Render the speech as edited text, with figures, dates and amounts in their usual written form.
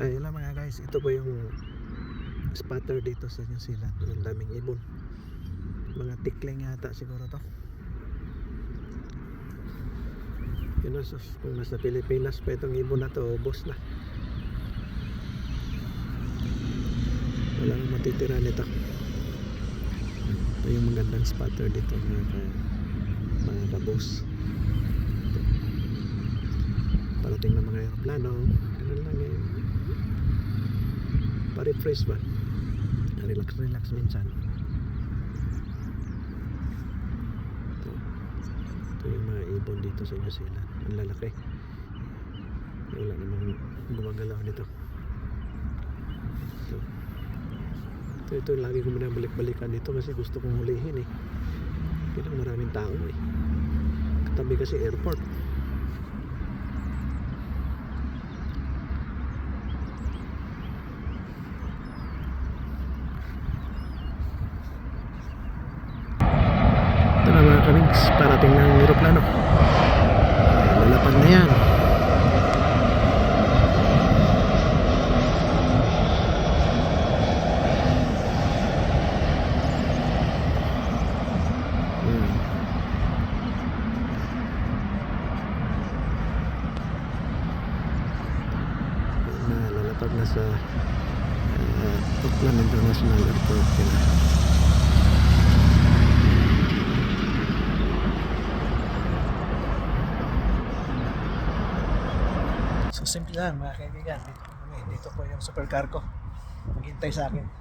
Ayun lang mga guys, ito po yung spotter dito sa New Zealand. Ang daming ibon, mga tikling yata siguro to. Yun know, kung nasa Pilipinas pa itong ibon na to, ubos na, walang matitira nito. Ito yung magandang spotter dito mga kabos. Parating na mga aeroplano, ganun lang eh, pa-refresh ba, relax minsan. Ito yung mga ibon dito sa New Zealand, ang lalaki. Wala namang gumagalaw dito. Ito lagi ko binabalik-balikan dito kasi gusto kong hulihin eh. Kailang maraming tao eh, katabi kasi airport. Ito na mga kamigs, parating ng aeroplano. Lalapag na yan. Lalapag na sa Auckland International Airport. So simple lang mga kaibigan, dito po yung super cargo maghintay sa akin.